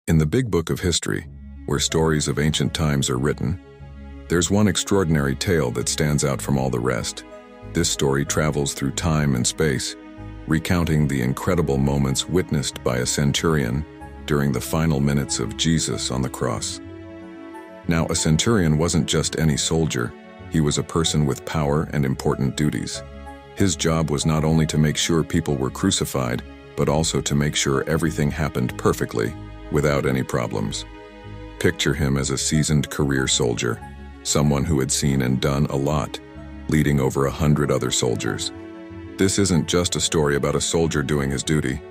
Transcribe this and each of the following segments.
In the big book of history, where stories of ancient times are written, there's one extraordinary tale that stands out from all the rest. This story travels through time and space, recounting the incredible moments witnessed by a centurion during the final minutes of Jesus on the cross. Now, a centurion wasn't just any soldier. He was a person with power and important duties. His job was not only to make sure people were crucified, but also to make sure everything happened perfectly, without any problems. Picture him as a seasoned career soldier, someone who had seen and done a lot, leading over 100 other soldiers. This isn't just a story about a soldier doing his duty.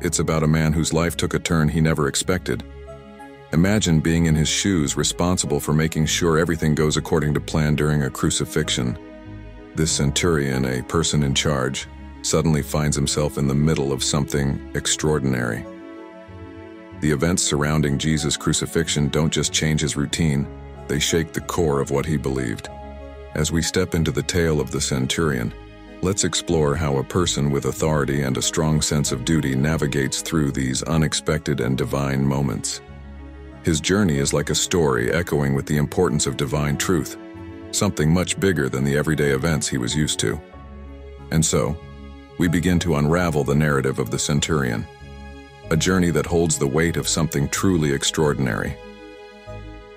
It's about a man whose life took a turn he never expected. Imagine being in his shoes, responsible for making sure everything goes according to plan during a crucifixion. This centurion, a person in charge, suddenly finds himself in the middle of something extraordinary. The events surrounding Jesus' crucifixion don't just change his routine, they shake the core of what he believed. As we step into the tale of the centurion, let's explore how a person with authority and a strong sense of duty navigates through these unexpected and divine moments. His journey is like a story echoing with the importance of divine truth, something much bigger than the everyday events he was used to. And so, we begin to unravel the narrative of the centurion, a journey that holds the weight of something truly extraordinary.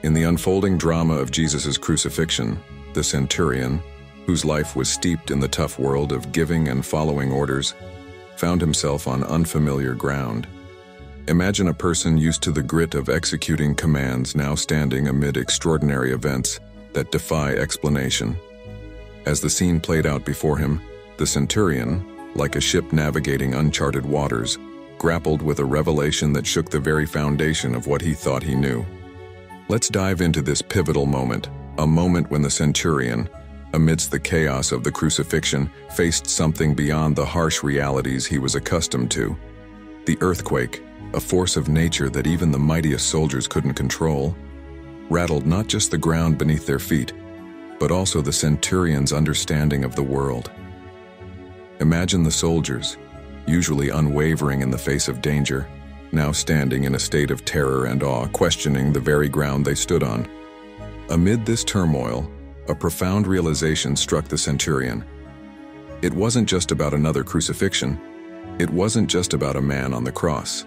In the unfolding drama of Jesus' crucifixion, the centurion, whose life was steeped in the tough world of giving and following orders, found himself on unfamiliar ground. Imagine a person used to the grit of executing commands now standing amid extraordinary events that defy explanation. As the scene played out before him, the centurion, like a ship navigating uncharted waters, grappled with a revelation that shook the very foundation of what he thought he knew. Let's dive into this pivotal moment, a moment when the centurion, amidst the chaos of the crucifixion, faced something beyond the harsh realities he was accustomed to. The earthquake, a force of nature that even the mightiest soldiers couldn't control, rattled not just the ground beneath their feet, but also the centurion's understanding of the world. Imagine the soldiers, usually unwavering in the face of danger, now standing in a state of terror and awe, questioning the very ground they stood on. Amid this turmoil, a profound realization struck the centurion. It wasn't just about another crucifixion. It wasn't just about a man on the cross.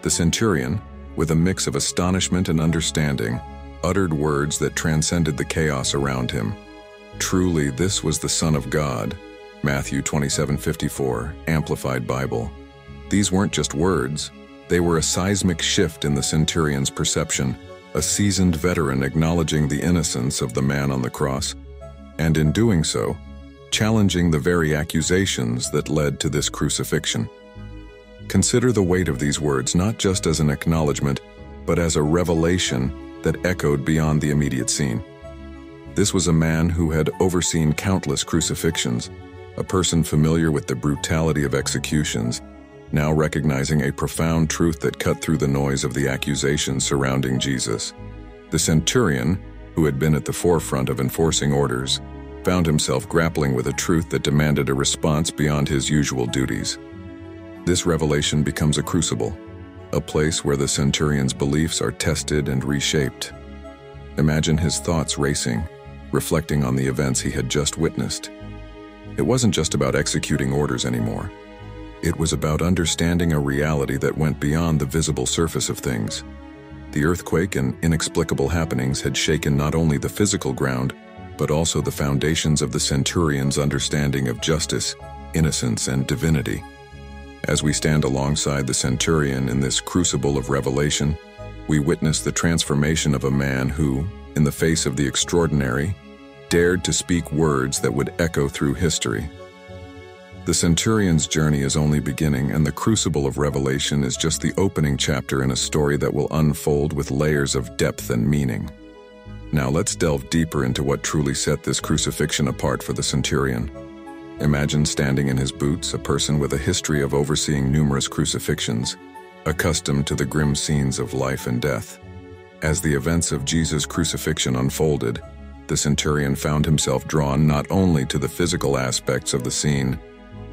The centurion, with a mix of astonishment and understanding, uttered words that transcended the chaos around him. Truly, this was the Son of God. Matthew 27:54, Amplified Bible. These weren't just words, they were a seismic shift in the centurion's perception, a seasoned veteran acknowledging the innocence of the man on the cross, and in doing so, challenging the very accusations that led to this crucifixion. Consider the weight of these words not just as an acknowledgement, but as a revelation that echoed beyond the immediate scene. This was a man who had overseen countless crucifixions, a person familiar with the brutality of executions, now recognizing a profound truth that cut through the noise of the accusations surrounding Jesus. The centurion, who had been at the forefront of enforcing orders, found himself grappling with a truth that demanded a response beyond his usual duties. This revelation becomes a crucible, a place where the centurion's beliefs are tested and reshaped. Imagine his thoughts racing, reflecting on the events he had just witnessed. It wasn't just about executing orders anymore. It was about understanding a reality that went beyond the visible surface of things. The earthquake and inexplicable happenings had shaken not only the physical ground, but also the foundations of the centurion's understanding of justice, innocence, and divinity. As we stand alongside the centurion in this crucible of revelation, we witness the transformation of a man who, in the face of the extraordinary, dared to speak words that would echo through history. The centurion's journey is only beginning, and the crucible of revelation is just the opening chapter in a story that will unfold with layers of depth and meaning. Now let's delve deeper into what truly set this crucifixion apart for the centurion. Imagine standing in his boots, a person with a history of overseeing numerous crucifixions, accustomed to the grim scenes of life and death. As the events of Jesus' crucifixion unfolded, the centurion found himself drawn not only to the physical aspects of the scene,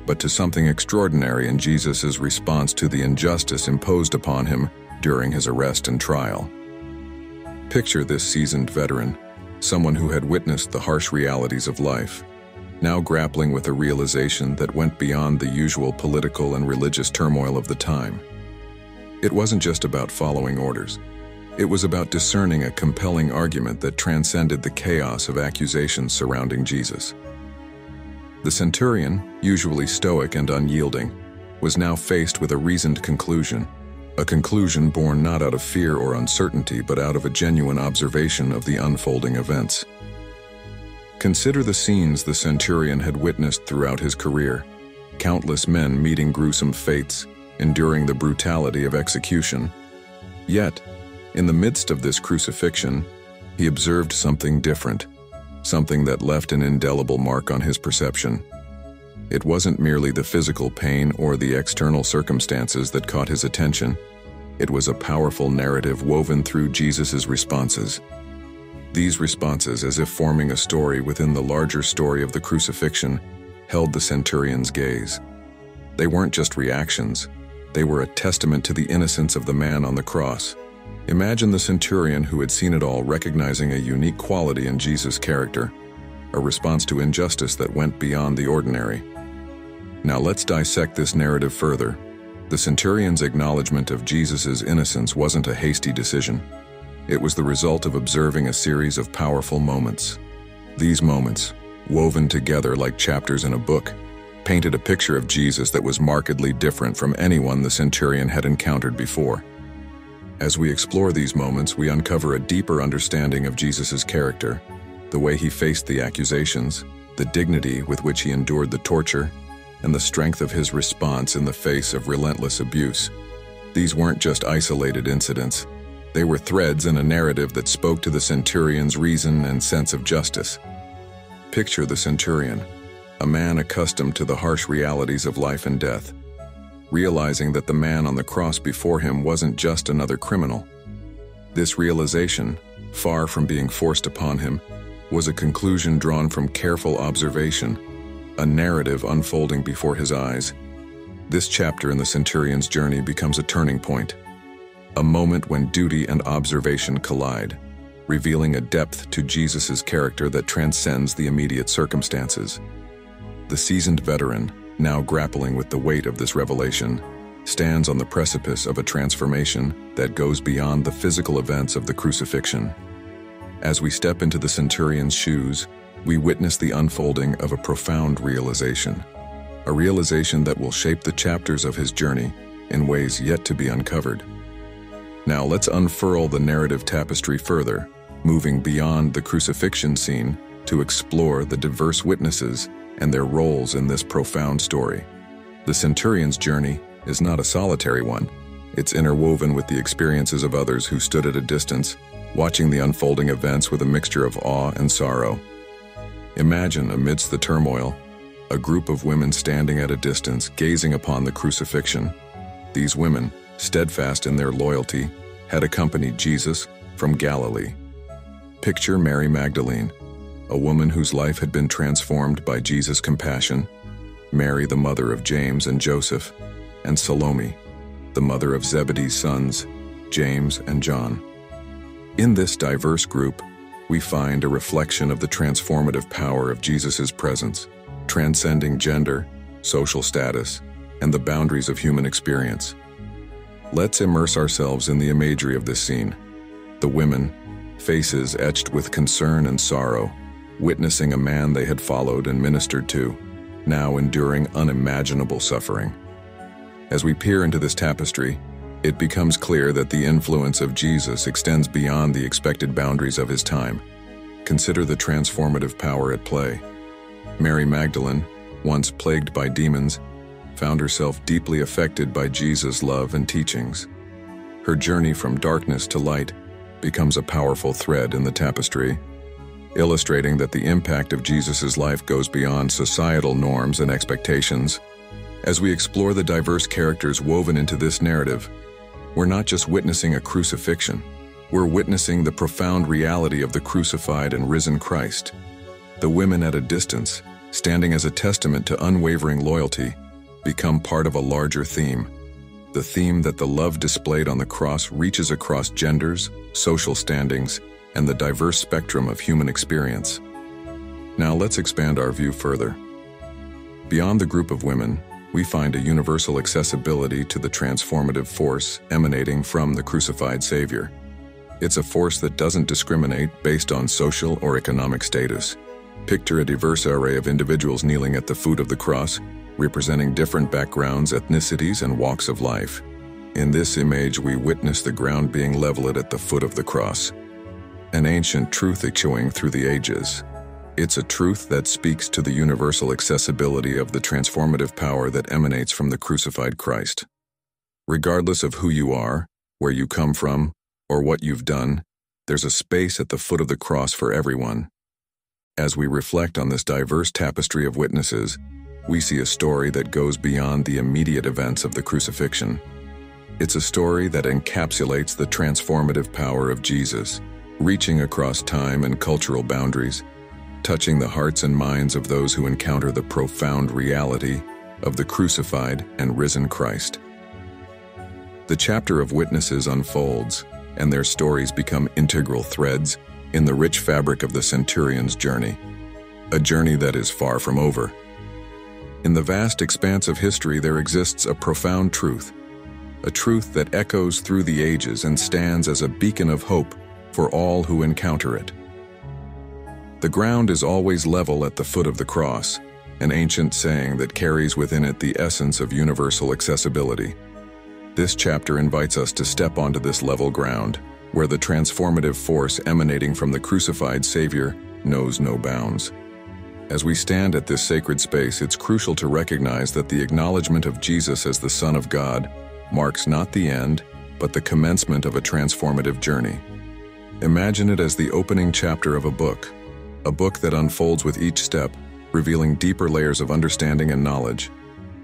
but to something extraordinary in Jesus' response to the injustice imposed upon him during his arrest and trial. Picture this seasoned veteran, someone who had witnessed the harsh realities of life, now grappling with a realization that went beyond the usual political and religious turmoil of the time. It wasn't just about following orders. It was about discerning a compelling argument that transcended the chaos of accusations surrounding Jesus. The centurion, usually stoic and unyielding, was now faced with a reasoned conclusion, a conclusion born not out of fear or uncertainty but out of a genuine observation of the unfolding events. Consider the scenes the centurion had witnessed throughout his career, countless men meeting gruesome fates, enduring the brutality of execution. Yet, in the midst of this crucifixion, he observed something different, something that left an indelible mark on his perception. It wasn't merely the physical pain or the external circumstances that caught his attention. It was a powerful narrative woven through Jesus' responses. These responses, as if forming a story within the larger story of the crucifixion, held the centurion's gaze. They weren't just reactions. They were a testament to the innocence of the man on the cross. Imagine the centurion who had seen it all recognizing a unique quality in Jesus' character, a response to injustice that went beyond the ordinary. Now let's dissect this narrative further. The centurion's acknowledgement of Jesus' innocence wasn't a hasty decision. It was the result of observing a series of powerful moments. These moments, woven together like chapters in a book, painted a picture of Jesus that was markedly different from anyone the centurion had encountered before. As we explore these moments, we uncover a deeper understanding of Jesus' character, the way he faced the accusations, the dignity with which he endured the torture, and the strength of his response in the face of relentless abuse. These weren't just isolated incidents. They were threads in a narrative that spoke to the centurion's reason and sense of justice. Picture the centurion, a man accustomed to the harsh realities of life and death, realizing that the man on the cross before him wasn't just another criminal. This realization, far from being forced upon him, was a conclusion drawn from careful observation, a narrative unfolding before his eyes. This chapter in the centurion's journey becomes a turning point, a moment when duty and observation collide, revealing a depth to Jesus' character that transcends the immediate circumstances. The seasoned veteran, now grappling with the weight of this revelation, stands on the precipice of a transformation that goes beyond the physical events of the crucifixion. As we step into the centurion's shoes, we witness the unfolding of a profound realization, a realization that will shape the chapters of his journey in ways yet to be uncovered. Now let's unfurl the narrative tapestry further, moving beyond the crucifixion scene to explore the diverse witnesses and their roles in this profound story. The centurion's journey is not a solitary one. It's interwoven with the experiences of others who stood at a distance, watching the unfolding events with a mixture of awe and sorrow. Imagine, amidst the turmoil, a group of women standing at a distance, gazing upon the crucifixion. These women, steadfast in their loyalty, had accompanied Jesus from Galilee. Picture Mary Magdalene, a woman whose life had been transformed by Jesus' compassion, Mary, the mother of James and Joseph, and Salome, the mother of Zebedee's sons, James and John. In this diverse group, we find a reflection of the transformative power of Jesus' presence, transcending gender, social status, and the boundaries of human experience. Let's immerse ourselves in the imagery of this scene. The women, faces etched with concern and sorrow, witnessing a man they had followed and ministered to, now enduring unimaginable suffering. As we peer into this tapestry, it becomes clear that the influence of Jesus extends beyond the expected boundaries of his time. Consider the transformative power at play. Mary Magdalene, once plagued by demons, found herself deeply affected by Jesus' love and teachings. Her journey from darkness to light becomes a powerful thread in the tapestry, illustrating that the impact of Jesus' life goes beyond societal norms and expectations. As we explore the diverse characters woven into this narrative, we're not just witnessing a crucifixion, we're witnessing the profound reality of the crucified and risen Christ. The women at a distance, standing as a testament to unwavering loyalty, become part of a larger theme, the theme that the love displayed on the cross reaches across genders, social standings, and the diverse spectrum of human experience. Now let's expand our view further. Beyond the group of women, we find a universal accessibility to the transformative force emanating from the crucified Savior. It's a force that doesn't discriminate based on social or economic status. Picture a diverse array of individuals kneeling at the foot of the cross, representing different backgrounds, ethnicities, and walks of life. In this image, we witness the ground being leveled at the foot of the cross, an ancient truth echoing through the ages. It's a truth that speaks to the universal accessibility of the transformative power that emanates from the crucified Christ. Regardless of who you are, where you come from, or what you've done, there's a space at the foot of the cross for everyone. As we reflect on this diverse tapestry of witnesses, we see a story that goes beyond the immediate events of the crucifixion. It's a story that encapsulates the transformative power of Jesus, reaching across time and cultural boundaries, touching the hearts and minds of those who encounter the profound reality of the crucified and risen Christ. The chapter of witnesses unfolds, and their stories become integral threads in the rich fabric of the centurion's journey, a journey that is far from over. In the vast expanse of history, there exists a profound truth, a truth that echoes through the ages and stands as a beacon of hope for all who encounter it. The ground is always level at the foot of the cross, an ancient saying that carries within it the essence of universal accessibility. This chapter invites us to step onto this level ground, where the transformative force emanating from the crucified Savior knows no bounds. As we stand at this sacred space, it's crucial to recognize that the acknowledgement of Jesus as the Son of God marks not the end, but the commencement of a transformative journey. Imagine it as the opening chapter of a book that unfolds with each step, revealing deeper layers of understanding and knowledge.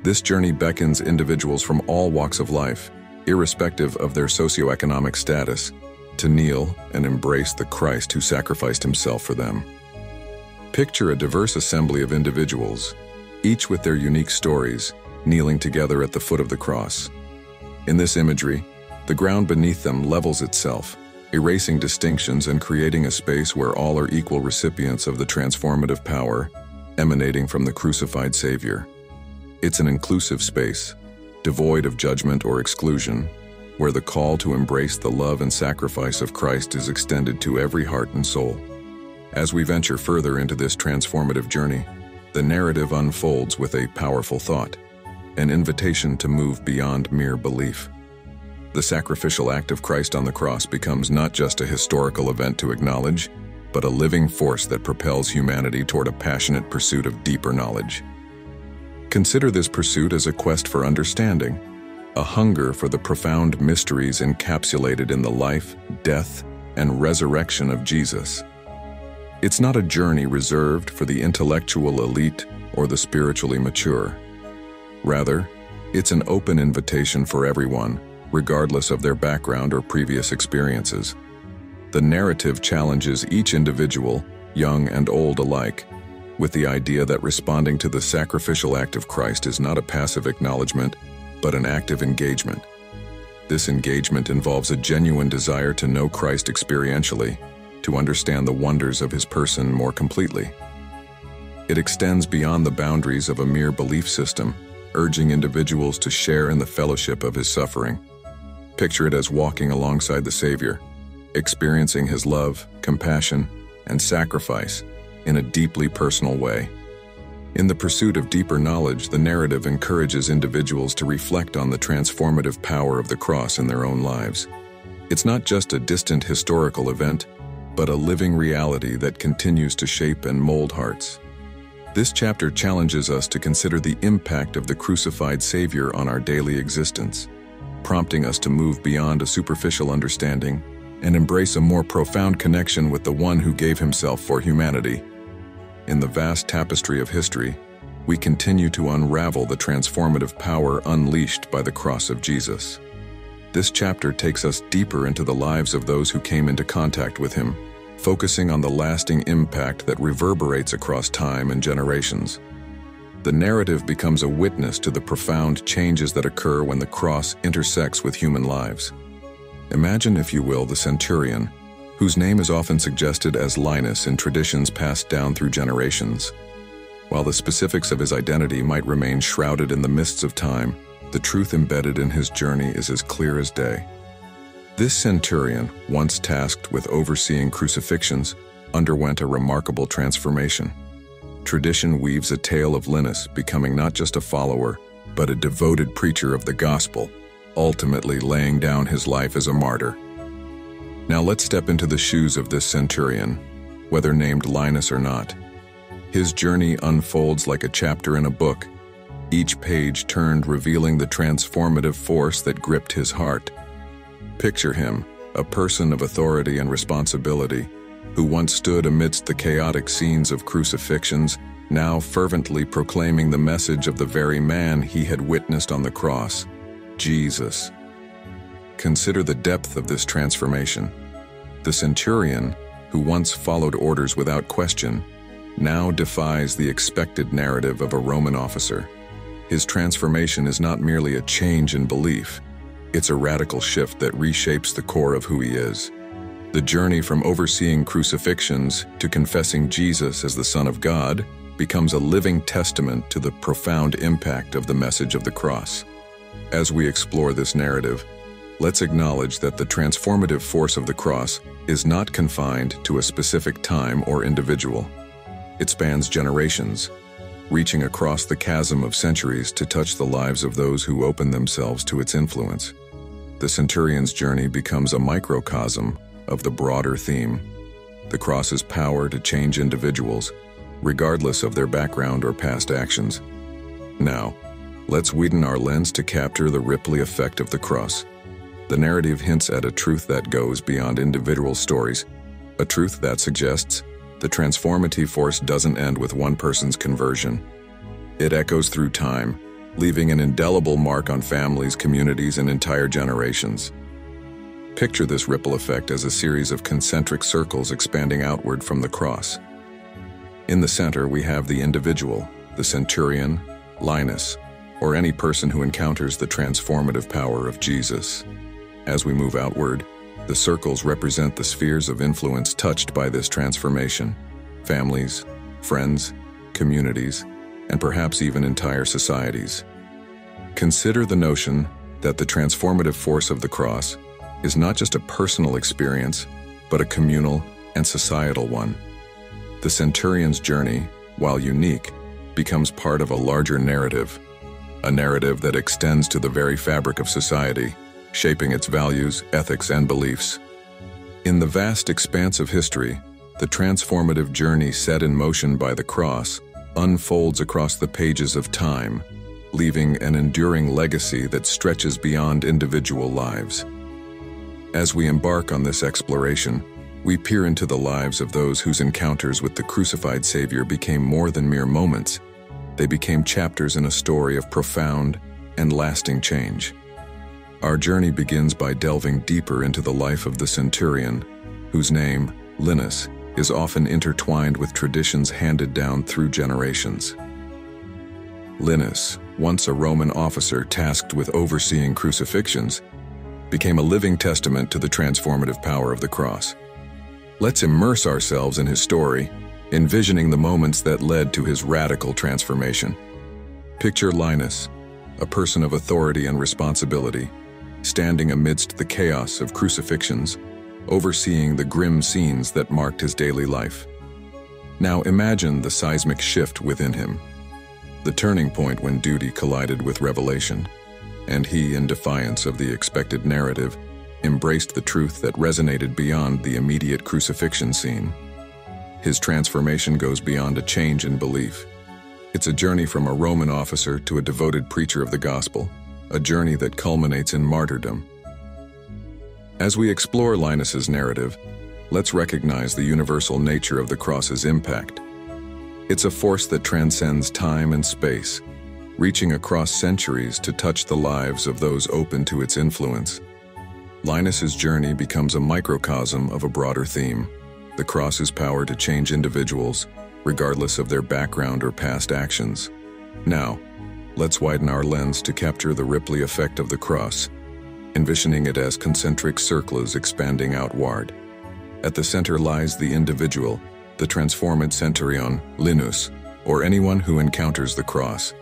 This journey beckons individuals from all walks of life, irrespective of their socioeconomic status, to kneel and embrace the Christ who sacrificed himself for them. Picture a diverse assembly of individuals, each with their unique stories, kneeling together at the foot of the cross. In this imagery, the ground beneath them levels itself, erasing distinctions and creating a space where all are equal recipients of the transformative power emanating from the crucified Savior. It's an inclusive space, devoid of judgment or exclusion, where the call to embrace the love and sacrifice of Christ is extended to every heart and soul. As we venture further into this transformative journey, the narrative unfolds with a powerful thought, an invitation to move beyond mere belief. The sacrificial act of Christ on the cross becomes not just a historical event to acknowledge, but a living force that propels humanity toward a passionate pursuit of deeper knowledge. Consider this pursuit as a quest for understanding, a hunger for the profound mysteries encapsulated in the life, death, and resurrection of Jesus. It's not a journey reserved for the intellectual elite or the spiritually mature. Rather, it's an open invitation for everyone, regardless of their background or previous experiences. The narrative challenges each individual, young and old alike, with the idea that responding to the sacrificial act of Christ is not a passive acknowledgement, but an active engagement. This engagement involves a genuine desire to know Christ experientially, to understand the wonders of his person more completely. It extends beyond the boundaries of a mere belief system, urging individuals to share in the fellowship of his suffering. Picture it as walking alongside the Savior, experiencing his love, compassion, and sacrifice in a deeply personal way. In the pursuit of deeper knowledge, the narrative encourages individuals to reflect on the transformative power of the cross in their own lives. It's not just a distant historical event, but a living reality that continues to shape and mold hearts. This chapter challenges us to consider the impact of the crucified Savior on our daily existence, prompting us to move beyond a superficial understanding and embrace a more profound connection with the one who gave himself for humanity. In the vast tapestry of history, we continue to unravel the transformative power unleashed by the cross of Jesus. This chapter takes us deeper into the lives of those who came into contact with him, focusing on the lasting impact that reverberates across time and generations. The narrative becomes a witness to the profound changes that occur when the cross intersects with human lives. Imagine, if you will, the centurion, whose name is often suggested as Linus in traditions passed down through generations. While the specifics of his identity might remain shrouded in the mists of time, the truth embedded in his journey is as clear as day. This centurion, once tasked with overseeing crucifixions, underwent a remarkable transformation. Tradition weaves a tale of Linus becoming not just a follower, but a devoted preacher of the gospel, ultimately laying down his life as a martyr. Now let's step into the shoes of this centurion, whether named Linus or not. His journey unfolds like a chapter in a book, each page turned revealing the transformative force that gripped his heart. Picture him, a person of authority and responsibility, who once stood amidst the chaotic scenes of crucifixions, now fervently proclaiming the message of the very man he had witnessed on the cross, Jesus. Consider the depth of this transformation. The centurion, who once followed orders without question, now defies the expected narrative of a Roman officer. His transformation is not merely a change in belief, it's a radical shift that reshapes the core of who he is. The journey from overseeing crucifixions to confessing Jesus as the Son of God becomes a living testament to the profound impact of the message of the cross. As we explore this narrative, let's acknowledge that the transformative force of the cross is not confined to a specific time or individual. It spans generations, reaching across the chasm of centuries to touch the lives of those who open themselves to its influence. The centurion's journey becomes a microcosm of the broader theme: the cross's power to change individuals, regardless of their background or past actions. Now, let's widen our lens to capture the rippling effect of the cross. The narrative hints at a truth that goes beyond individual stories, a truth that suggests the transformative force doesn't end with one person's conversion. It echoes through time, leaving an indelible mark on families, communities, and entire generations. Picture this ripple effect as a series of concentric circles expanding outward from the cross. In the center, we have the individual, the centurion, Linus, or any person who encounters the transformative power of Jesus. As we move outward, the circles represent the spheres of influence touched by this transformation: families, friends, communities, and perhaps even entire societies. Consider the notion that the transformative force of the cross is not just a personal experience, but a communal and societal one. The centurion's journey, while unique, becomes part of a larger narrative, a narrative that extends to the very fabric of society, shaping its values, ethics, and beliefs. In the vast expanse of history, the transformative journey set in motion by the cross unfolds across the pages of time, leaving an enduring legacy that stretches beyond individual lives. As we embark on this exploration, we peer into the lives of those whose encounters with the crucified Savior became more than mere moments. They became chapters in a story of profound and lasting change. Our journey begins by delving deeper into the life of the centurion, whose name, Linus, is often intertwined with traditions handed down through generations. Linus, once a Roman officer tasked with overseeing crucifixions, became a living testament to the transformative power of the cross. Let's immerse ourselves in his story, envisioning the moments that led to his radical transformation. Picture Linus, a person of authority and responsibility, standing amidst the chaos of crucifixions, overseeing the grim scenes that marked his daily life. Now imagine the seismic shift within him, the turning point when duty collided with revelation, and he, in defiance of the expected narrative, embraced the truth that resonated beyond the immediate crucifixion scene. His transformation goes beyond a change in belief. It's a journey from a Roman officer to a devoted preacher of the gospel, a journey that culminates in martyrdom. As we explore Linus's narrative, let's recognize the universal nature of the cross's impact. It's a force that transcends time and space, reaching across centuries to touch the lives of those open to its influence. Linus's journey becomes a microcosm of a broader theme: the cross's power to change individuals, regardless of their background or past actions. Now, let's widen our lens to capture the Ripley effect of the cross, envisioning it as concentric circles expanding outward. At the center lies the individual, the transformed centurion, Linus, or anyone who encounters the cross.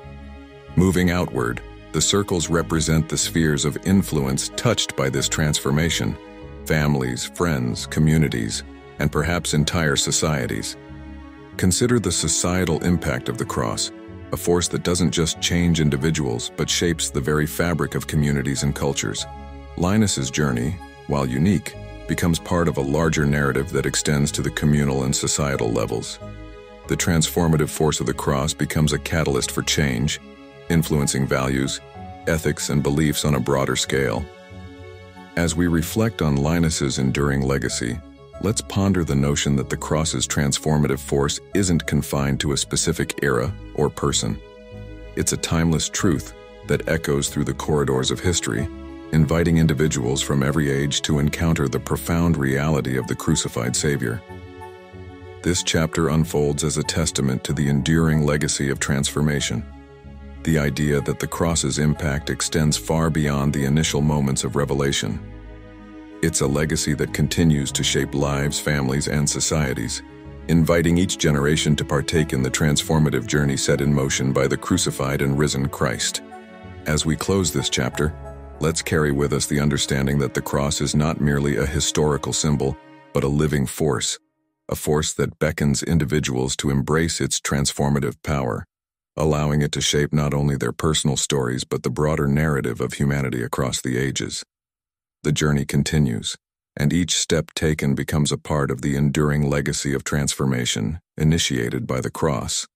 Moving outward, the circles represent the spheres of influence touched by this transformation: families, friends, communities, and perhaps entire societies. Consider the societal impact of the cross, a force that doesn't just change individuals but shapes the very fabric of communities and cultures. Linus's journey, while unique, becomes part of a larger narrative that extends to the communal and societal levels. The transformative force of the cross becomes a catalyst for change, influencing values, ethics, and beliefs on a broader scale. As we reflect on Linus's enduring legacy, let's ponder the notion that the cross's transformative force isn't confined to a specific era or person. It's a timeless truth that echoes through the corridors of history, inviting individuals from every age to encounter the profound reality of the crucified Savior. This chapter unfolds as a testament to the enduring legacy of transformation, the idea that the cross's impact extends far beyond the initial moments of revelation. It's a legacy that continues to shape lives, families, and societies, inviting each generation to partake in the transformative journey set in motion by the crucified and risen Christ. As we close this chapter, let's carry with us the understanding that the cross is not merely a historical symbol, but a living force, a force that beckons individuals to embrace its transformative power, allowing it to shape not only their personal stories but the broader narrative of humanity across the ages. The journey continues, and each step taken becomes a part of the enduring legacy of transformation initiated by the cross.